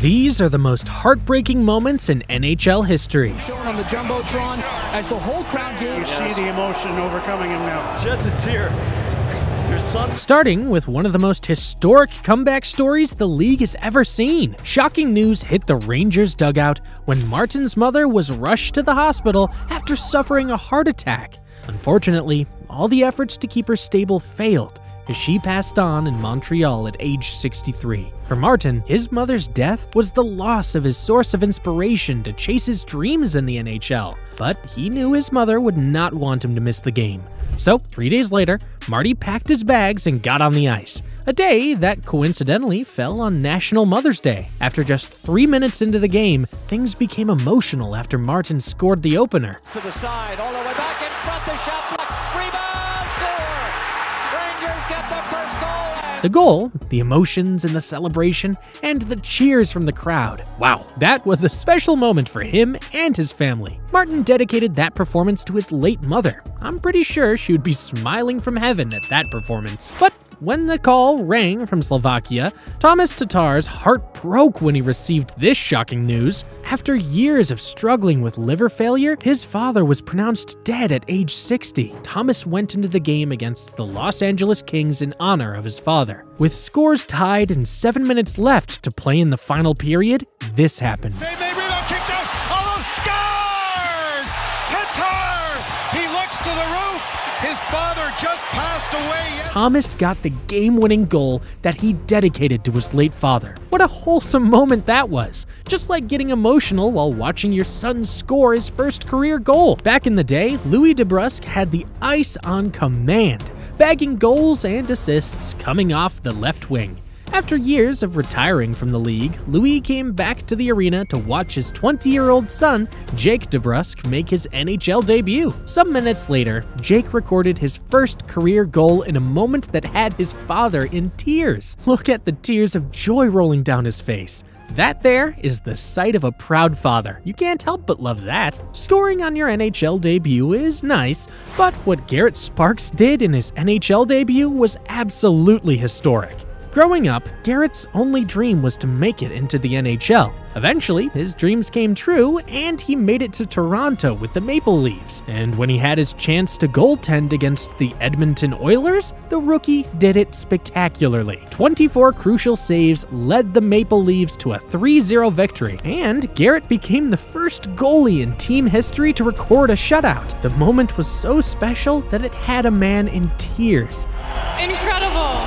These are the most heartbreaking moments in NHL history. Shown on the Jumbotron as the whole crowd gave. You see the emotion overcoming him now. Sheds a tear. Your son. Starting with one of the most historic comeback stories the league has ever seen. Shocking news hit the Rangers dugout when Martin's mother was rushed to the hospital after suffering a heart attack. Unfortunately, all the efforts to keep her stable failed, as she passed on in Montreal at age 63. For Martin, his mother's death was the loss of his source of inspiration to chase his dreams in the NHL, but he knew his mother would not want him to miss the game. So, 3 days later, Marty packed his bags and got on the ice, a day that coincidentally fell on National Mother's Day. After just 3 minutes into the game, things became emotional after Martin scored the opener. To the side, all the way back in front, the shot blocked, rebound, score! Rangers get the first goal. The goal, the emotions and the celebration, and the cheers from the crowd. Wow, that was a special moment for him and his family. Martin dedicated that performance to his late mother. I'm pretty sure she would be smiling from heaven at that performance. But when the call rang from Slovakia, Thomas Tatar's heart broke when he received this shocking news. After years of struggling with liver failure, his father was pronounced dead at age 60. Thomas went into the game against the Los Angeles Kings in honor of his father. With scores tied and 7 minutes left to play in the final period, this happened. Kicked out, alone, scores! Tatar! He looks to the roof. His father just passed away. Thomas got the game-winning goal that he dedicated to his late father. What a wholesome moment that was. Just like getting emotional while watching your son score his first career goal. Back in the day, Louis DeBrusque had the ice on command, bagging goals and assists coming off the left wing. After years of retiring from the league, Louis came back to the arena to watch his 20-year-old son, Jake DeBrusque, make his NHL debut. Some minutes later, Jake recorded his first career goal in a moment that had his father in tears. Look at the tears of joy rolling down his face. That there is the sight of a proud father. You can't help but love that. Scoring on your NHL debut is nice, but what Garrett Sparks did in his NHL debut was absolutely historic. Growing up, Garrett's only dream was to make it into the NHL. Eventually, his dreams came true, and he made it to Toronto with the Maple Leafs. And when he had his chance to goaltend against the Edmonton Oilers, the rookie did it spectacularly. 24 crucial saves led the Maple Leafs to a 3-0 victory, and Garrett became the first goalie in team history to record a shutout. The moment was so special that it had a man in tears. Incredible!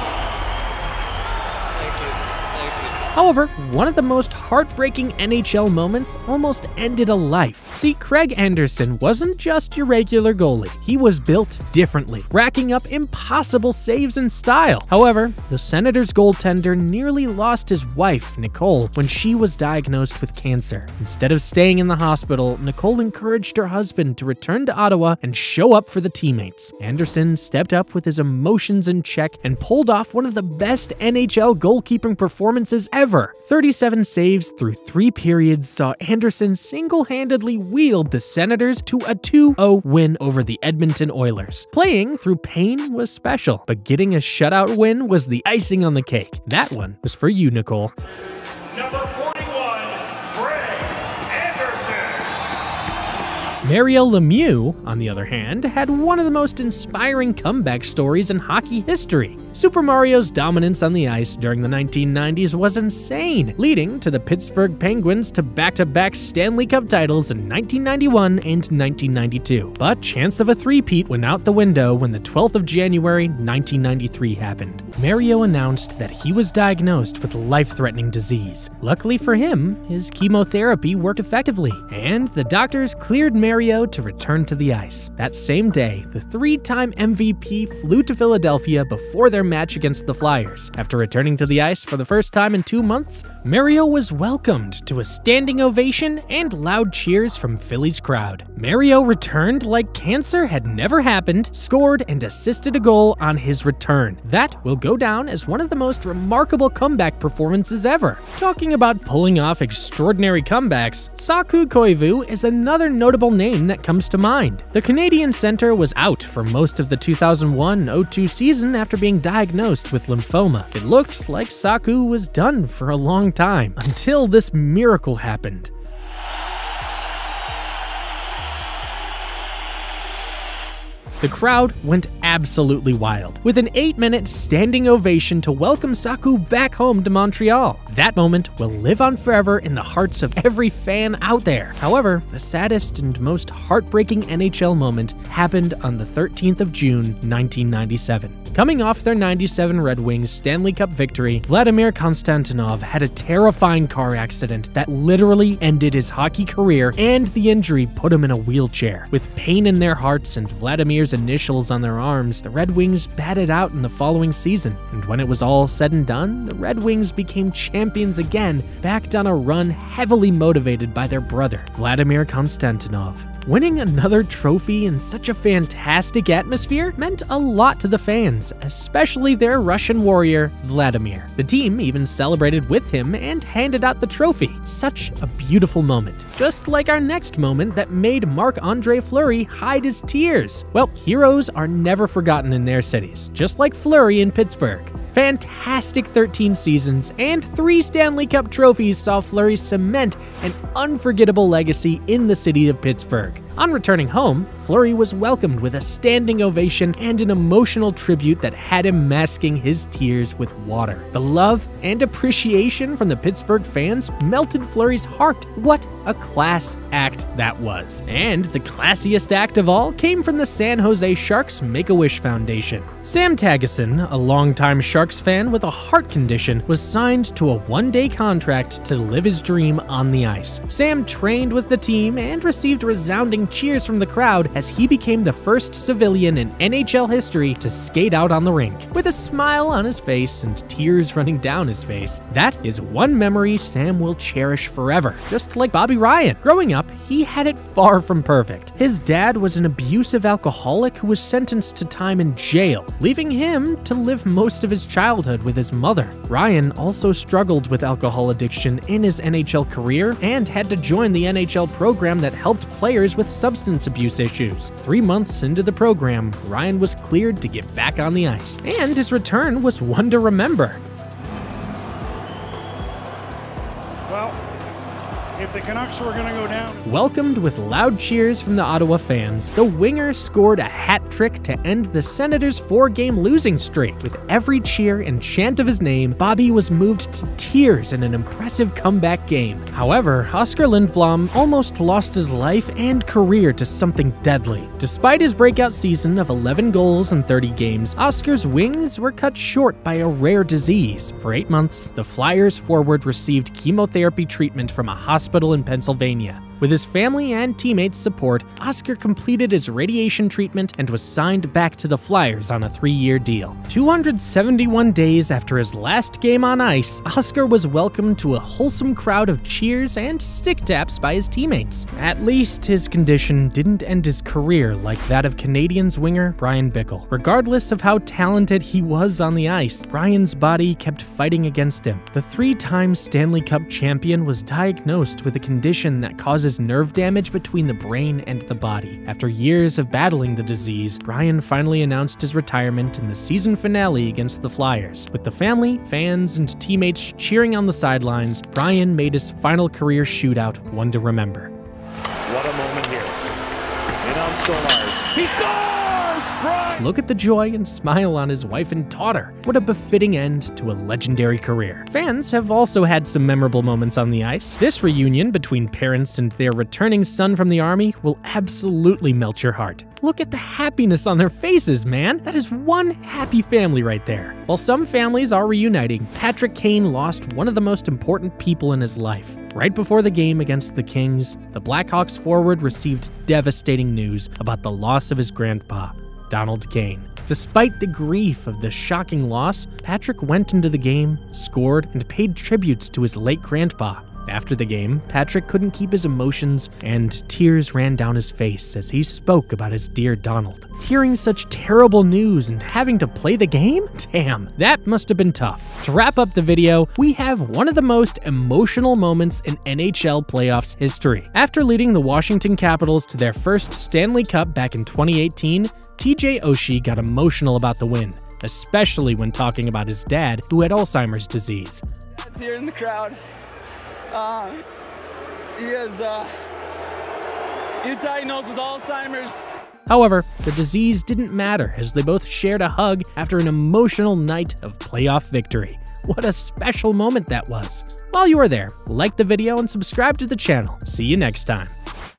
However, one of the most heartbreaking NHL moments almost ended a life. See, Craig Anderson wasn't just your regular goalie. He was built differently, racking up impossible saves in style. However, the Senators goaltender nearly lost his wife, Nicole, when she was diagnosed with cancer. Instead of staying in the hospital, Nicole encouraged her husband to return to Ottawa and show up for the teammates. Anderson stepped up with his emotions in check and pulled off one of the best NHL goalkeeping performances ever. 37 saves through 3 periods saw Anderson single-handedly wield the Senators to a 2-0 win over the Edmonton Oilers. Playing through pain was special, but getting a shutout win was the icing on the cake. That one was for you, Nicole. Number 41, Craig Anderson. Mario Lemieux, on the other hand, had one of the most inspiring comeback stories in hockey history. Super Mario's dominance on the ice during the 1990s was insane, leading to the Pittsburgh Penguins to back-to-back Stanley Cup titles in 1991 and 1992. But chance of a three-peat went out the window when the 12th of January 1993 happened. Mario announced that he was diagnosed with life-threatening disease. Luckily for him, his chemotherapy worked effectively, and the doctors cleared Mario to return to the ice. That same day, the 3-time MVP flew to Philadelphia before their match against the Flyers. After returning to the ice for the first time in 2 months, Mario was welcomed to a standing ovation and loud cheers from Philly's crowd. Mario returned like cancer had never happened, scored and assisted a goal on his return. That will go down as one of the most remarkable comeback performances ever. Talking about pulling off extraordinary comebacks, Saku Koivu is another notable name that comes to mind. The Canadian center was out for most of the 2001-02 season after being diagnosed with lymphoma. It looked like Saku was done for a long time, until this miracle happened. The crowd went absolutely wild, with an 8-minute standing ovation to welcome Saku back home to Montreal. That moment will live on forever in the hearts of every fan out there. However, the saddest and most heartbreaking NHL moment happened on the 13th of June, 1997. Coming off their 97 Red Wings Stanley Cup victory, Vladimir Konstantinov had a terrifying car accident that literally ended his hockey career, and the injury put him in a wheelchair. With pain in their hearts and Vladimir's initials on their arms, the Red Wings batted out in the following season. And when it was all said and done, the Red Wings became champions again, backed on a run heavily motivated by their brother, Vladimir Konstantinov. Winning another trophy in such a fantastic atmosphere meant a lot to the fans, especially their Russian warrior, Vladimir. The team even celebrated with him and handed out the trophy. Such a beautiful moment. Just like our next moment that made Marc-Andre Fleury hide his tears. Well, heroes are never forgotten in their cities, just like Fleury in Pittsburgh. Fantastic 13 seasons and 3 Stanley Cup trophies saw Fleury cement an unforgettable legacy in the city of Pittsburgh. On returning home, Fleury was welcomed with a standing ovation and an emotional tribute that had him masking his tears with water. The love and appreciation from the Pittsburgh fans melted Fleury's heart. What a class act that was. And the classiest act of all came from the San Jose Sharks Make-A-Wish Foundation. Sam Tageson, a longtime Sharks fan with a heart condition, was signed to a 1-day contract to live his dream on the ice. Sam trained with the team and received resounding cheers from the crowd as he became the first civilian in NHL history to skate out on the rink. With a smile on his face and tears running down his face, that is one memory Sam will cherish forever, just like Bobby Ryan. Growing up, he had it far from perfect. His dad was an abusive alcoholic who was sentenced to time in jail, leaving him to live most of his childhood with his mother. Ryan also struggled with alcohol addiction in his NHL career and had to join the NHL program that helped players with substance abuse issues. 3 months into the program, Ryan was cleared to get back on the ice, and his return was one to remember. Well, if the Canucks were going to go down... Welcomed with loud cheers from the Ottawa fans, the winger scored a hat trick to end the Senators' 4-game losing streak. With every cheer and chant of his name, Bobby was moved to tears in an impressive comeback game. However, Oskar Lindblom almost lost his life and career to something deadly. Despite his breakout season of 11 goals in 30 games, Oskar's wings were cut short by a rare disease. For 8 months, the Flyers forward received chemotherapy treatment from a hospital in Pennsylvania. With his family and teammates' support, Oskar completed his radiation treatment and was signed back to the Flyers on a 3-year deal. 271 days after his last game on ice, Oskar was welcomed to a wholesome crowd of cheers and stick taps by his teammates. At least his condition didn't end his career like that of Canadiens winger Brian Bickell. Regardless of how talented he was on the ice, Brian's body kept fighting against him. The 3-time Stanley Cup champion was diagnosed with a condition that causes nerve damage between the brain and the body. After years of battling the disease, Brian finally announced his retirement in the season finale against the Flyers. With the family, fans, and teammates cheering on the sidelines, Brian made his final career shootout one to remember. What a moment here. In on Stolarz. He scores! Brian! Look at the joy and smile on his wife and daughter. What a befitting end to a legendary career. Fans have also had some memorable moments on the ice. This reunion between parents and their returning son from the army will absolutely melt your heart. Look at the happiness on their faces, man. That is one happy family right there. While some families are reuniting, Patrick Kane lost one of the most important people in his life. Right before the game against the Kings, the Blackhawks forward received devastating news about the loss of his grandpa, Donald Kane. Despite the grief of the shocking loss, Patrick went into the game, scored, and paid tributes to his late grandpa. After the game, Patrick couldn't keep his emotions, and tears ran down his face as he spoke about his dear Donald. Hearing such terrible news and having to play the game? Damn, that must have been tough. To wrap up the video, we have one of the most emotional moments in NHL playoffs history. After leading the Washington Capitals to their first Stanley Cup back in 2018, TJ Oshie got emotional about the win. especially when talking about his dad, who had Alzheimer's disease. Dad's here in the crowd. He's diagnosed with Alzheimer's. However, the disease didn't matter as they both shared a hug after an emotional night of playoff victory. What a special moment that was. While you are there, like the video and subscribe to the channel. See you next time.